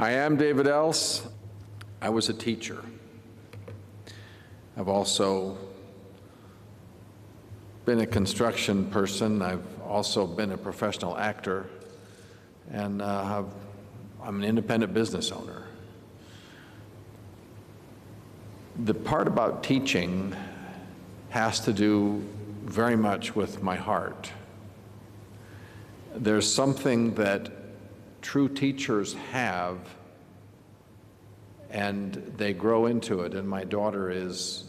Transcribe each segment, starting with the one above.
I am David Else. I was a teacher. I've also been a construction person. I've also been a professional actor, and I'm an independent business owner. The part about teaching has to do very much with my heart. There's something that true teachers have, and they grow into it, and my daughter is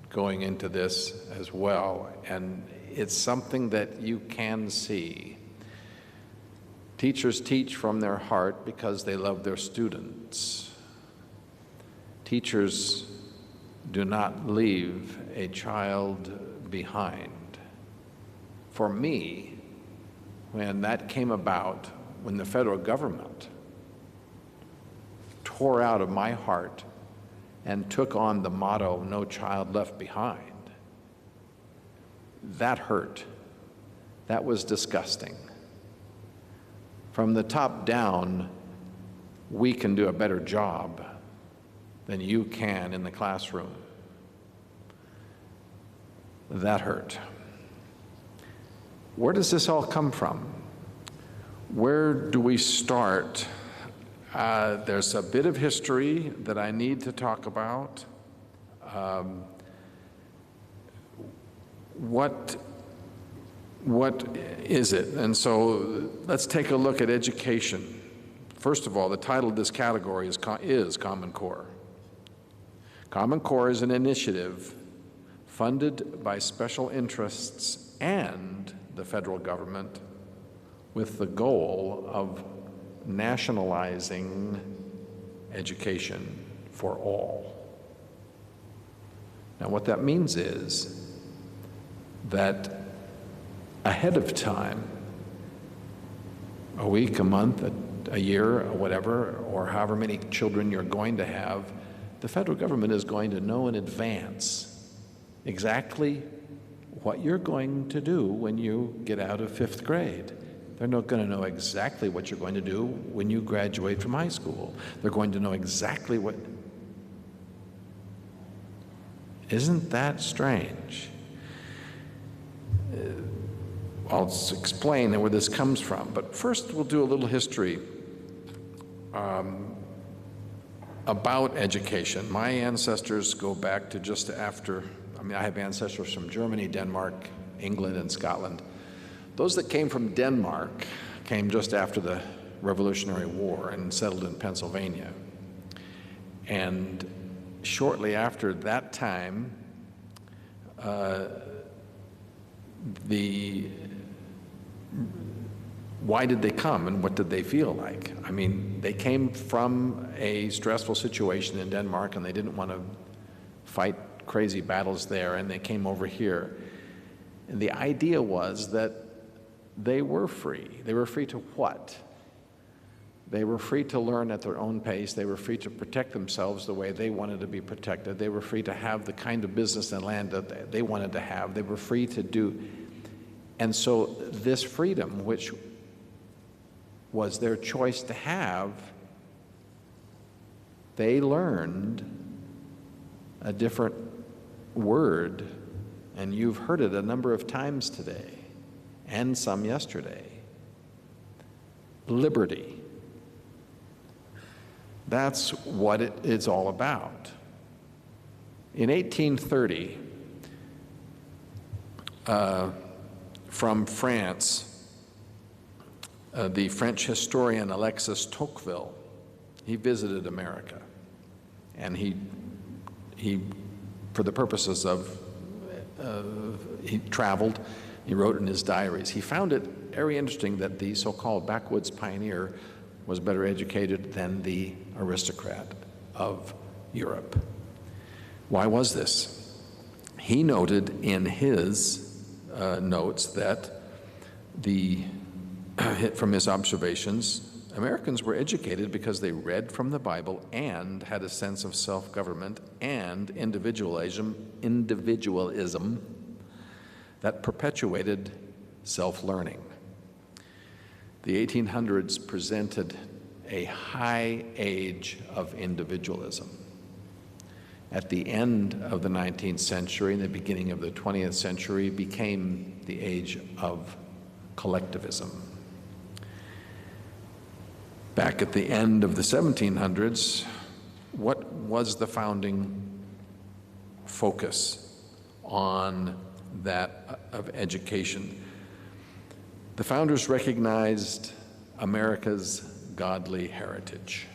going into this as well, and it's something that you can see. Teachers teach from their heart because they love their students. Teachers do not leave a child behind. For me, when that came about, when the federal government tore out of my heart and took on the motto, "No child left behind," that hurt. That was disgusting. From the top down, we can do a better job than you can in the classroom. That hurt. Where does this all come from? Where do we start? There's a bit of history that I need to talk about. What is it? And so let's take a look at education. First of all, the title of this category is Common Core. Common Core is an initiative funded by special interests and the federal government with the goal of nationalizing education for all. Now, what that means is that ahead of time, a week, a month, a year, or whatever, or however many children you're going to have, the federal government is going to know in advance exactly what you're going to do when you get out of 5th grade. They're not going to know exactly what you're going to do when you graduate from high school. They're going to know exactly what. Isn't that strange? I'll explain where this comes from, but first we'll do a little history about education. My ancestors go back to just after, I have ancestors from Germany, Denmark, England, and Scotland. Those that came from Denmark came just after the Revolutionary War and settled in Pennsylvania. And shortly after that time, why did they come and what did they feel like? I mean, they came from a stressful situation in Denmark and they didn't want to fight crazy battles there, and they came over here. And the idea was that they were free. They were free to what? They were free to learn at their own pace. They were free to protect themselves the way they wanted to be protected. They were free to have the kind of business and land that they wanted to have. They were free to do. And so this freedom, which was their choice to have, they learned a different word, and you've heard it a number of times today, and some yesterday. Liberty. That's what it's all about. In 1830, from France, the French historian Alexis Tocqueville, he visited America, and he for the purposes of, he traveled, he wrote in his diaries. He found it very interesting that the so-called backwoods pioneer was better educated than the aristocrat of Europe. Why was this? He noted in his notes that from his observations, Americans were educated because they read from the Bible and had a sense of self-government and individualism that perpetuated self-learning. The 1800s presented a high age of individualism. At the end of the 19th century and the beginning of the 20th century became the age of collectivism. Back at the end of the 1700s, what was the founding focus on that of education? The founders recognized America's godly heritage.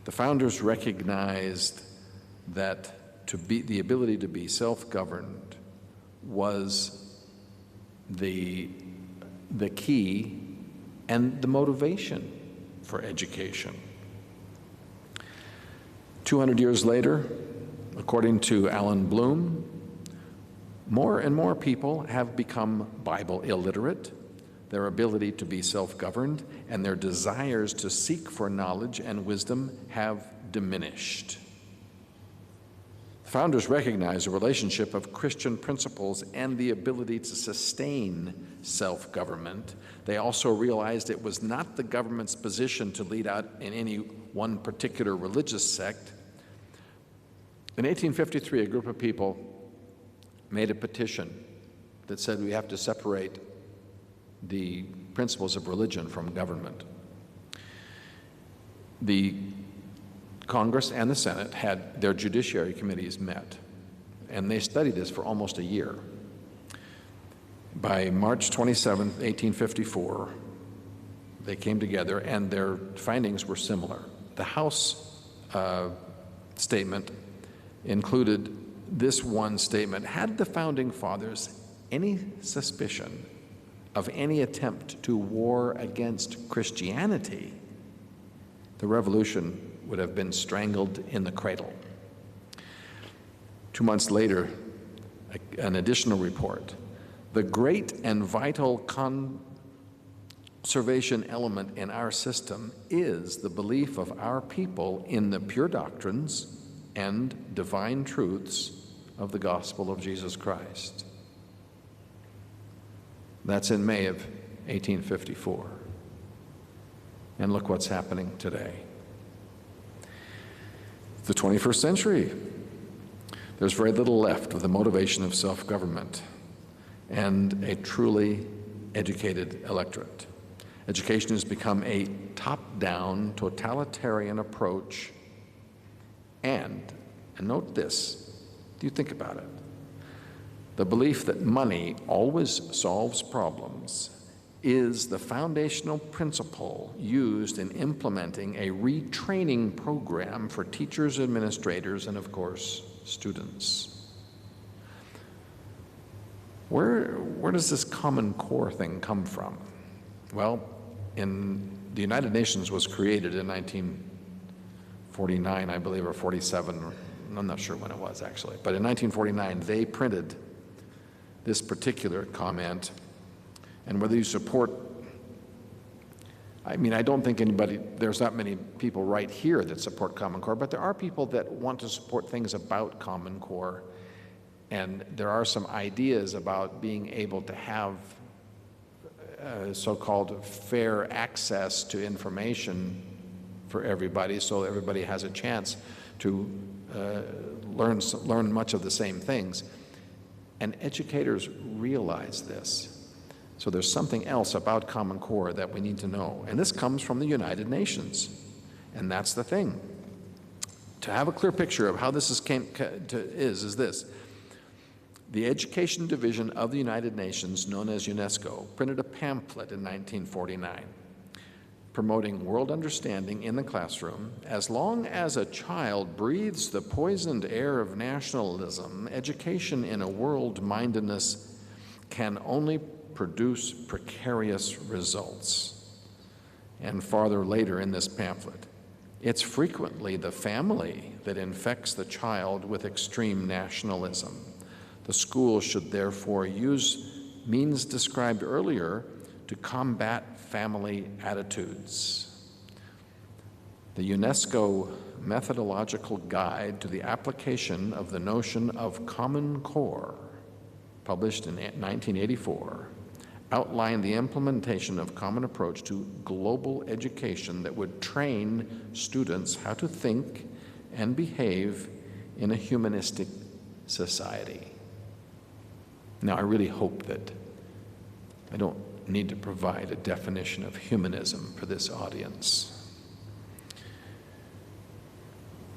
The founders recognized that the ability to be self-governed was the key and the motivation for education. 200 years later, according to Alan Bloom, more and more people have become Bible illiterate. Their ability to be self-governed and their desires to seek for knowledge and wisdom have diminished. The founders recognized the relationship of Christian principles and the ability to sustain self-government. They also realized it was not the government's position to lead out in any one particular religious sect. In 1853, a group of people made a petition that said we have to separate the principles of religion from government. The Congress and the Senate had their judiciary committees met, and they studied this for almost a year. By March 27, 1854, they came together and their findings were similar. The House statement included this one statement: had the Founding Fathers any suspicion of any attempt to war against Christianity, the revolution would have been strangled in the cradle. 2 months later, an additional report: the great and vital conservation element in our system is the belief of our people in the pure doctrines and divine truths of the gospel of Jesus Christ. That's in May of 1854. And look what's happening today. The 21st century. There's very little left of the motivation of self-government and a truly educated electorate. Education has become a top-down, totalitarian approach. And note this, do you think about it? The belief that money always solves problems is the foundational principle used in implementing a retraining program for teachers, administrators, and of course, students. Where does this Common Core thing come from? Well, the United Nations was created in 1949, I believe, or 47. I'm not sure when it was actually, but in 1949 they printed this particular comment. And whether you support, I mean, I don't think there's not many people right here that support Common Core, but there are people that want to support things about Common Core. And there are some ideas about being able to have so-called fair access to information for everybody, so everybody has a chance to learn much of the same things. And educators realize this. So there's something else about Common Core that we need to know. And this comes from the United Nations. And that's the thing. To have a clear picture of how this is this. The Education Division of the United Nations, known as UNESCO, printed a pamphlet in 1949 promoting world understanding in the classroom. As long as a child breathes the poisoned air of nationalism, education in a world-mindedness can only produce precarious results. And farther later in this pamphlet, it's frequently the family that infects the child with extreme nationalism. The school should therefore use means described earlier to combat family attitudes. The UNESCO Methodological Guide to the Application of the Notion of Common Core, published in 1984, outline the implementation of common approach to global education that would train students how to think and behave in a humanistic society. Now, I really hope that I don't need to provide a definition of humanism for this audience.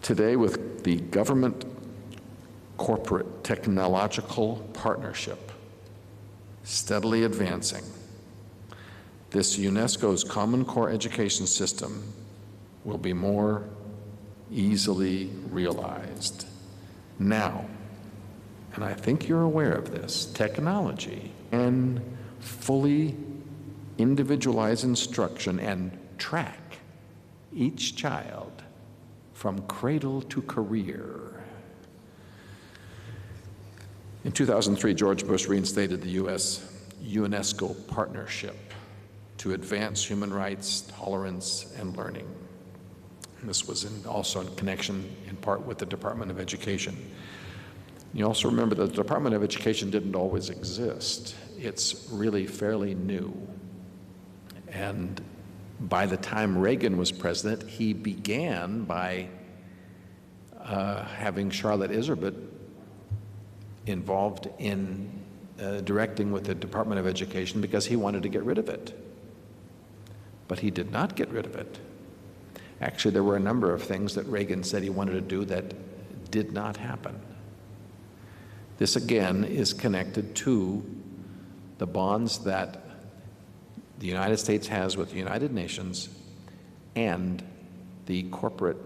Today, with the government-corporate technological partnership steadily advancing, this UNESCO's Common Core education system will be more easily realized. Now, and I think you're aware of this, technology can fully individualize instruction and track each child from cradle to career. In 2003, George Bush reinstated the U.S. UNESCO partnership to advance human rights, tolerance, and learning. This was also in connection, in part, with the Department of Education. You also remember that the Department of Education didn't always exist. It's really fairly new. And by the time Reagan was president, he began by having Charlotte Iserbyt involved in directing with the Department of Education because he wanted to get rid of it. But he did not get rid of it. Actually, there were a number of things that Reagan said he wanted to do that did not happen. This, again, is connected to the bonds that the United States has with the United Nations and the corporate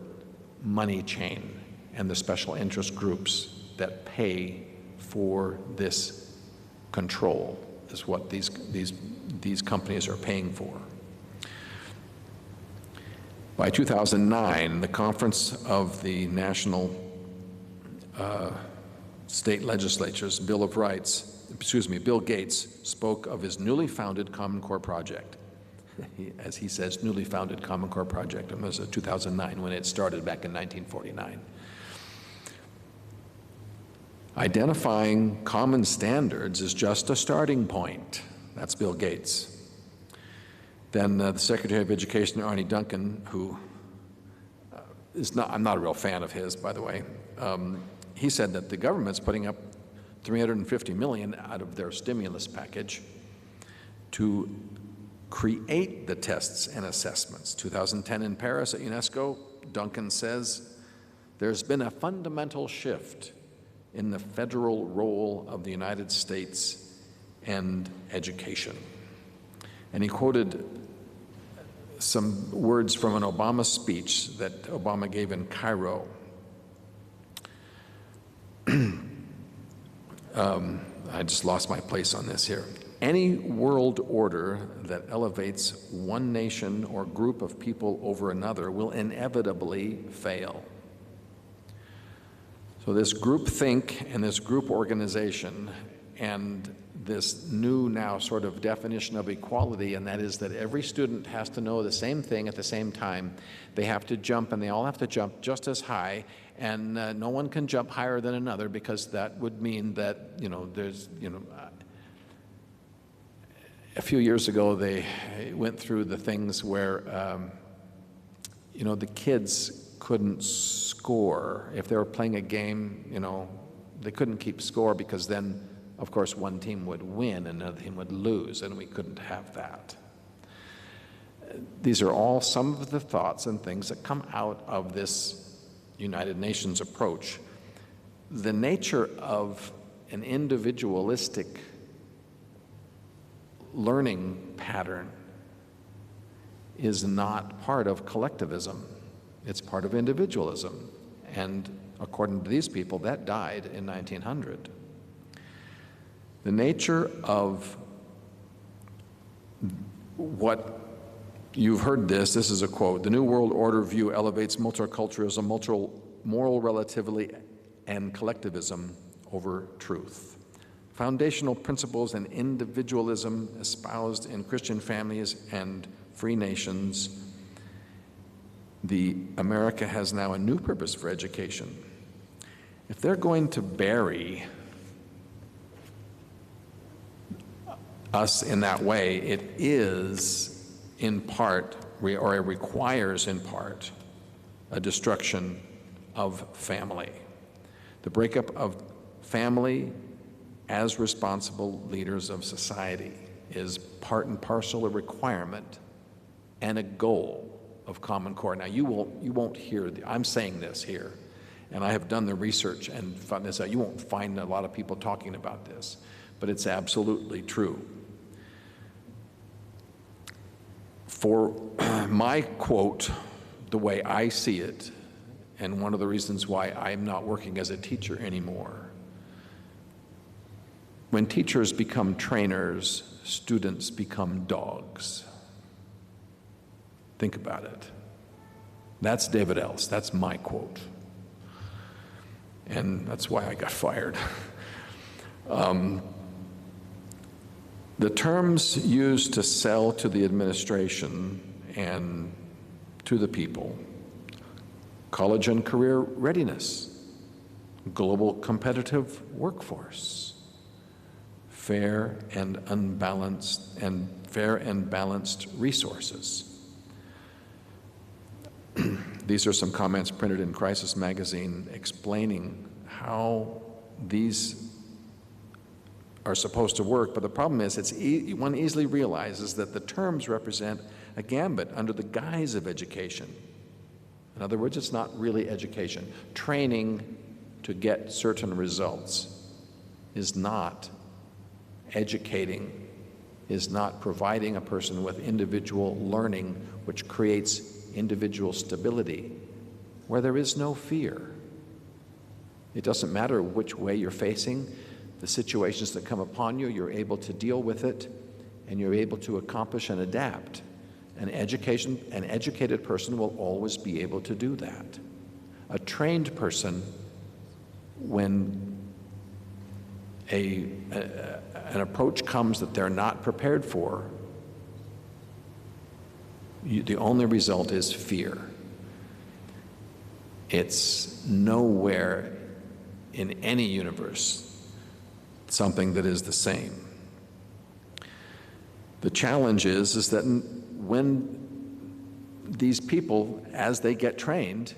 money chain and the special interest groups that pay for this control is what these companies are paying for. By 2009, the Conference of the National State Legislatures, Bill Gates spoke of his newly founded Common Core project. As he says, newly founded Common Core project. It was 2009 when it started back in 1949. Identifying common standards is just a starting point. That's Bill Gates. Then the Secretary of Education, Arne Duncan, who I'm not a real fan of his, by the way, he said that the government's putting up $350 million out of their stimulus package to create the tests and assessments. 2010 in Paris at UNESCO, Duncan says, there's been a fundamental shift in the federal role of the United States and education. And he quoted some words from an Obama speech that Obama gave in Cairo. I just lost my place on this here. Any world order that elevates one nation or group of people over another will inevitably fail. So this group think and this group organization and this new now sort of definition of equality, and that is that every student has to know the same thing at the same time. They have to jump, and they all have to jump just as high, and no one can jump higher than another, because that would mean that, a few years ago they went through the things where, the kids couldn't score. If they were playing a game, they couldn't keep score, because then, of course, one team would win and another team would lose, and we couldn't have that. These are all some of the thoughts and things that come out of this United Nations approach. The nature of an individualistic learning pattern is not part of collectivism. It's part of individualism. And according to these people, that died in 1900. The nature of what you've heard this is a quote: the New World Order view elevates multiculturalism, moral relativity, and collectivism over truth. Foundational principles and individualism espoused in Christian families and free nations. America has now a new purpose for education. If they're going to bury us in that way, it is in part, or it requires in part, a destruction of family. The breakup of family as responsible leaders of society is part and parcel a requirement and a goal of Common Core. Now, you won't hear, I'm saying this here, and I have done the research and found this out. You won't find a lot of people talking about this, but it's absolutely true. For my quote, the way I see it, and one of the reasons why I'm not working as a teacher anymore, when teachers become trainers, students become dogs. Think about it. That's David Ellis. That's my quote. And that's why I got fired. The terms used to sell to the administration and to the people: college and career readiness, global competitive workforce, fair and balanced resources. These are some comments printed in Crisis Magazine explaining how these are supposed to work, but the problem is one easily realizes that the terms represent a gambit under the guise of education. In other words, it's not really education. Training to get certain results is not educating, is not providing a person with individual learning, which creates individual stability, where there is no fear. It doesn't matter which way you're facing, the situations that come upon you, you're able to deal with it, and you're able to accomplish and adapt. An educated person will always be able to do that. A trained person, when an approach comes that they're not prepared for, the only result is fear. It's nowhere in any universe something that is the same. The challenge is that when these people, as they get trained,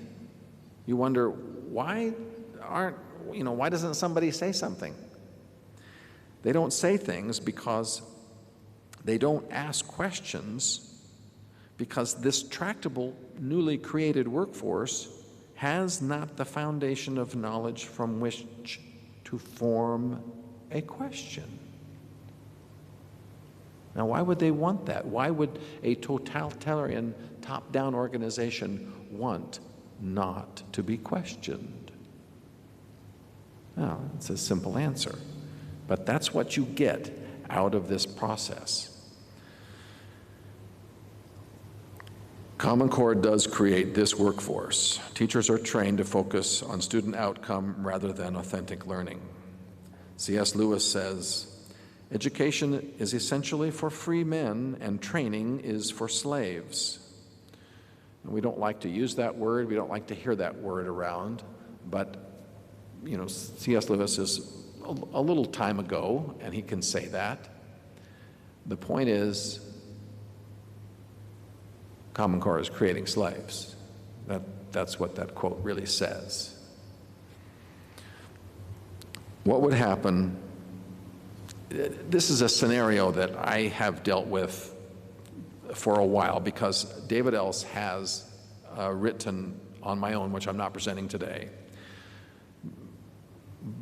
you wonder, why doesn't somebody say something? They don't say things because they don't ask questions, because this tractable, newly created workforce has not the foundation of knowledge from which to form a question. Now, why would they want that? Why would a totalitarian, top-down organization want not to be questioned? Well, it's a simple answer, but that's what you get out of this process. Common Core does create this workforce. Teachers are trained to focus on student outcome rather than authentic learning. C.S. Lewis says, "Education is essentially for free men, and training is for slaves." And we don't like to use that word. We don't like to hear that word around. But, C.S. Lewis is a little time ago, and he can say that. The point is, Common Core is creating slaves. That's what that quote really says. What would happen? This is a scenario that I have dealt with for a while, because David Ellis has written on my own, which I'm not presenting today,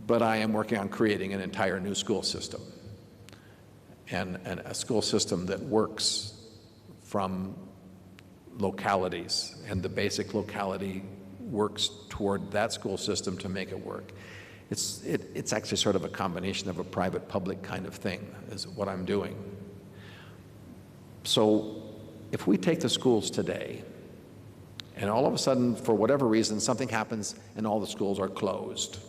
but I am working on creating an entire new school system, and a school system that works from localities, and the basic locality works toward that school system to make it work. It's actually sort of a combination of a private-public kind of thing, is what I'm doing. So if we take the schools today, and all of a sudden, for whatever reason, something happens and all the schools are closed,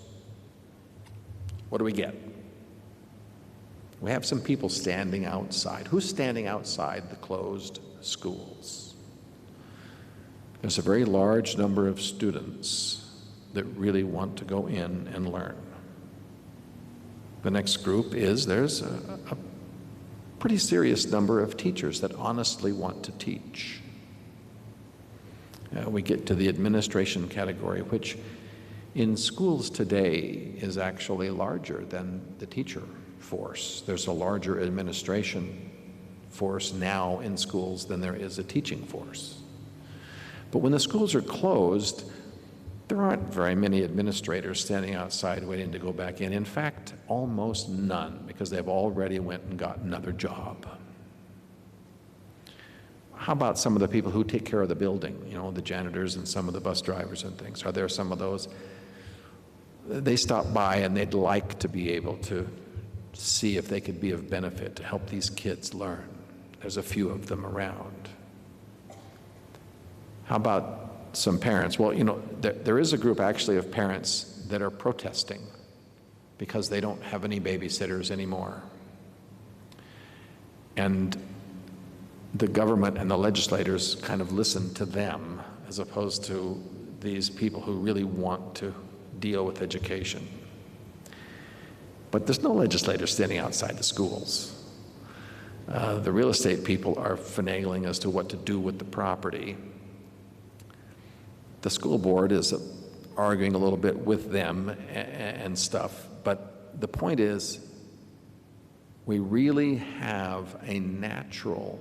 what do we get? We have some people standing outside. Who's standing outside the closed schools? There's a very large number of students that really want to go in and learn. The next group is there's a pretty serious number of teachers that honestly want to teach. We get to the administration category, which in schools today is actually larger than the teacher force. There's a larger administration force now in schools than there is a teaching force. But when the schools are closed, there aren't very many administrators standing outside waiting to go back in. In fact, almost none, because they've already went and got another job. How about some of the people who take care of the building, you know, the janitors and some of the bus drivers and things? Are there some of those? They stop by and they'd like to be able to see if they could be of benefit to help these kids learn. There's a few of them around. How about some parents? Well, you know, there is a group actually of parents that are protesting because they don't have any babysitters anymore. And the government and the legislators kind of listen to them as opposed to these people who really want to deal with education. But there's no legislators standing outside the schools. The real estate people are finagling as to what to do with the property. The school board is arguing a little bit with them and stuff, but the point is, we really have a natural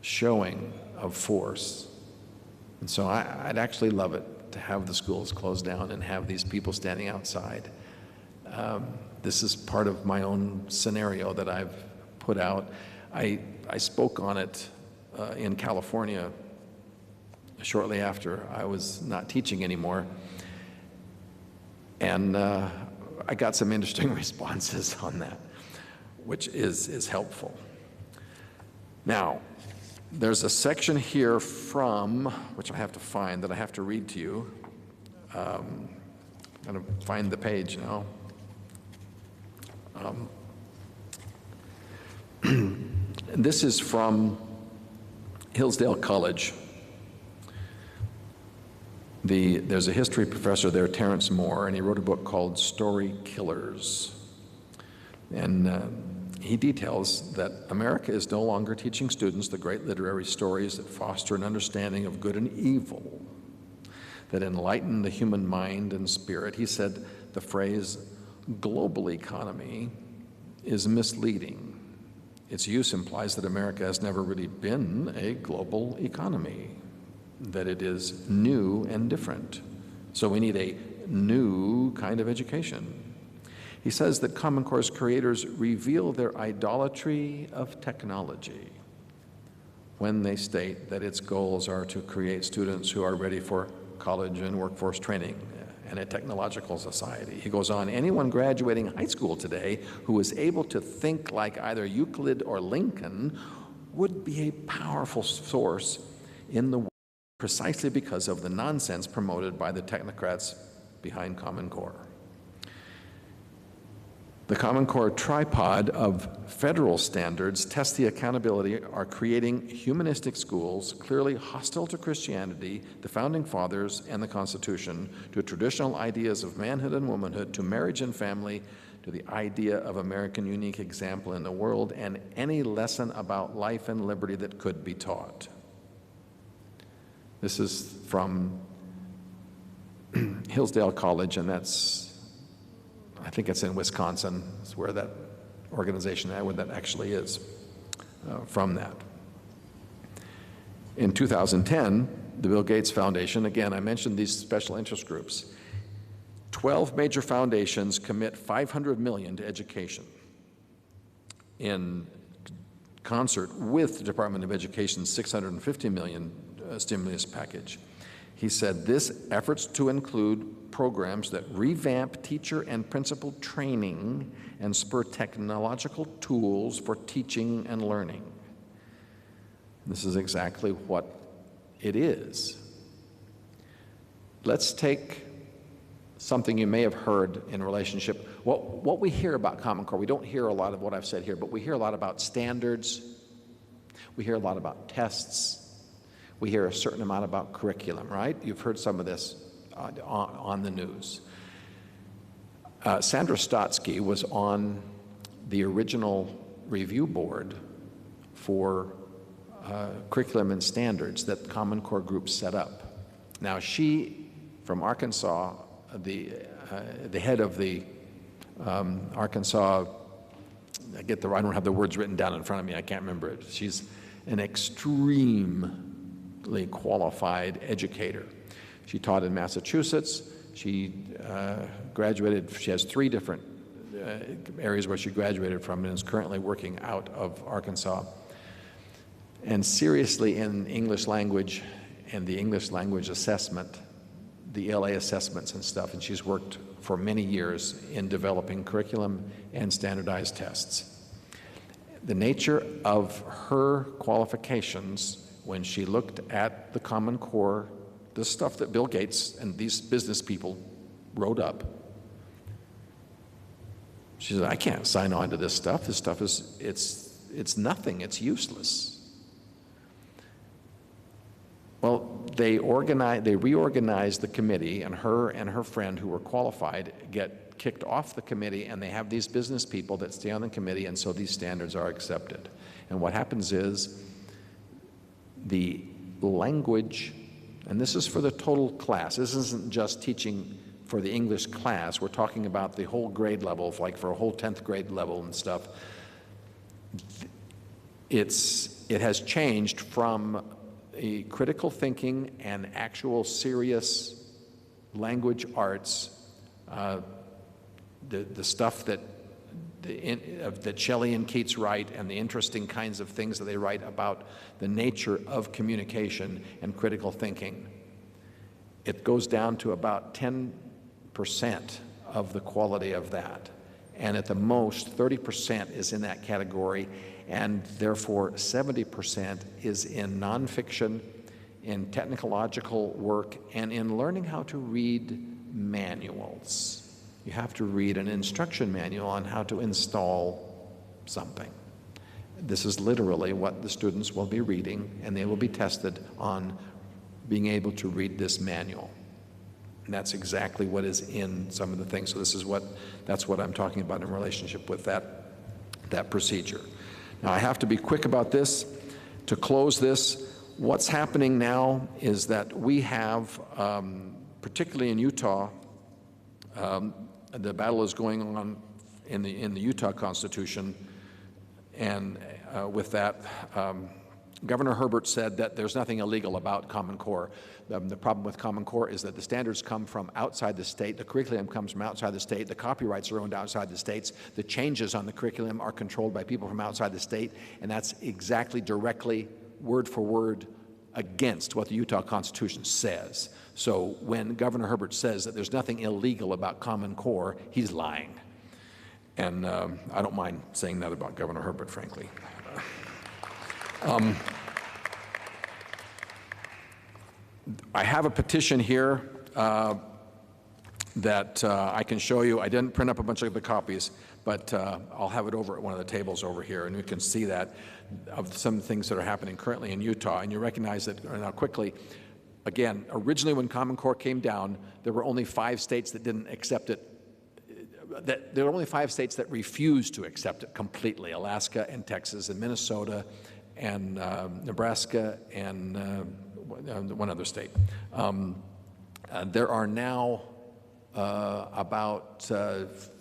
showing of force. And so I'd actually love it to have the schools closed down and have these people standing outside. This is part of my own scenario that I've put out. I spoke on it in California shortly after I was not teaching anymore. And I got some interesting responses on that, which is helpful. Now, there's a section here from, which I have to find, that I have to read to you. I'm going to find the page now. This is from Hillsdale College. There's a history professor there, Terrence Moore, and he wrote a book called Story Killers. And he details that America is no longer teaching students the great literary stories that foster an understanding of good and evil, that enlighten the human mind and spirit. He said the phrase global economy is misleading. Its use implies that America has never really been a global economy, that it is new and different. So we need a new kind of education. He says that Common Core's creators reveal their idolatry of technology when they state that its goals are to create students who are ready for college and workforce training and a technological society. He goes on, anyone graduating high school today who is able to think like either Euclid or Lincoln would be a powerful source in the world, precisely because of the nonsense promoted by the technocrats behind Common Core. The Common Core tripod of federal standards test the accountability are creating humanistic schools clearly hostile to Christianity, the Founding Fathers, and the Constitution, to traditional ideas of manhood and womanhood, to marriage and family, to the idea of American unique example in the world, and any lesson about life and liberty that could be taught. This is from Hillsdale College, and I think it's in Wisconsin. It's where that organization, where that actually is, from that. In 2010, the Bill Gates Foundation, again, I mentioned these special interest groups, 12 major foundations commit $500 million to education in concert with the Department of Education's $650 million stimulus package. He said this efforts to include programs that revamp teacher and principal training and spur technological tools for teaching and learning. This is exactly what it is. Let's take something you may have heard in relationship. What we hear about Common Core, we don't hear a lot of what I've said here, but we hear a lot about standards. We hear a lot about tests. We hear a certain amount about curriculum, right? You've heard some of this on the news. Sandra Stotsky was on the original review board for curriculum and standards that Common Core groups set up. Now she, from Arkansas, the head of the Arkansas, I don't have the words written down in front of me, I can't remember it. She's an extremely qualified educator. She taught in Massachusetts. She graduated, she has 3 different areas where she graduated from and is currently working out of Arkansas. And seriously in English language and the English language assessment, the ELA assessments and stuff, and she's worked for many years in developing curriculum and standardized tests. The nature of her qualifications when she looked at the Common Core, the stuff that Bill Gates and these business people wrote up, she said, I can't sign on to this stuff. This stuff is, it's nothing, it's useless. Well, they reorganized the committee, and her friend who were qualified get kicked off the committee, and they have these business people that stay on the committee, and so these standards are accepted. And what happens is the language, and this is for the total class, this isn't just teaching for the English class, we're talking about the whole grade level, like for a whole 10th grade level and stuff. It has changed from a critical thinking and actual serious language arts, the stuff that Shelley and Keats write, and the interesting kinds of things that they write about the nature of communication and critical thinking. It goes down to about 10% of the quality of that. And at the most, 30% is in that category, and therefore 70% is in nonfiction, in technological work, and in learning how to read manuals. You have to read an instruction manual on how to install something. This is literally what the students will be reading, and they will be tested on being able to read this manual. And that's exactly what is in some of the things. So that's what I'm talking about in relationship with that procedure. Now, I have to be quick about this. To close this, what's happening now is that we have, particularly in Utah, the battle is going on in the Utah Constitution, and with that, Governor Herbert said that there's nothing illegal about Common Core. The problem with Common Core is that the standards come from outside the state, the curriculum comes from outside the state, the copyrights are owned outside the states, the changes on the curriculum are controlled by people from outside the state, and that's exactly directly, word for word, against what the Utah Constitution says. So when Governor Herbert says that there's nothing illegal about Common Core, he's lying. And I don't mind saying that about Governor Herbert, frankly. I have a petition here that I can show you. I didn't print up a bunch of the copies, but I'll have it over at one of the tables over here, and you can see that of some of the things that are happening currently in Utah. And you recognize that now quickly. Again, originally when Common Core came down, there were only 5 states that didn't accept it. There were only 5 states that refused to accept it completely: Alaska and Texas and Minnesota and Nebraska and one other state. There are now about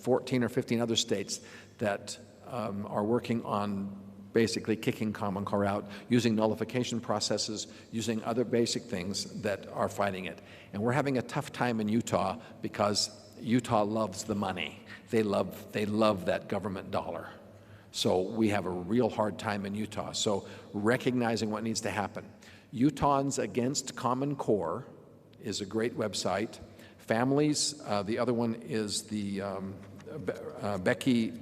14 or 15 other states that are working on basically kicking Common Core out, using nullification processes, using other basic things that are fighting it. And we're having a tough time in Utah because Utah loves the money. They love that government dollar. So we have a real hard time in Utah. So recognizing what needs to happen. Utahns Against Common Core is a great website. Families, the other one is the Becky,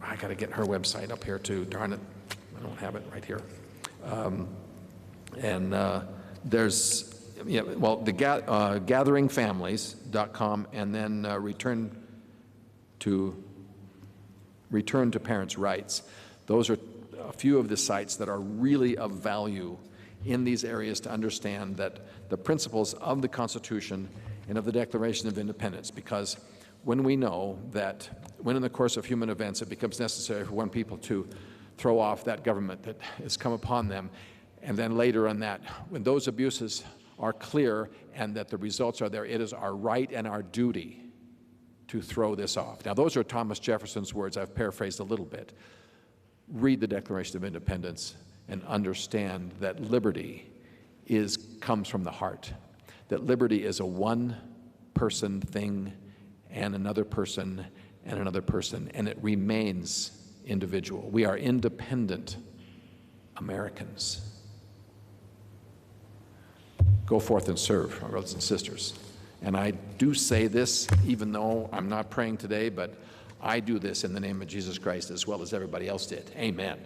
I got to get her website up here too, darn it, I don't have it right here. There's, yeah, well, the gatheringfamilies.com, and then return to Parents' Rights. Those are a few of the sites that are really of value in these areas to understand that the principles of the Constitution and of the Declaration of Independence, because when we know that when in the course of human events it becomes necessary for one people to throw off that government that has come upon them, and then later on that, when those abuses are clear and that the results are there, it is our right and our duty to throw this off. Now, those are Thomas Jefferson's words. I've paraphrased a little bit. Read the Declaration of Independence and understand that liberty comes from the heart, that liberty is a one-person thing and another person and another person, and it remains individual. We are independent Americans. Go forth and serve, our brothers and sisters. And I do say this, even though I'm not praying today, but I do this in the name of Jesus Christ as well as everybody else did. Amen.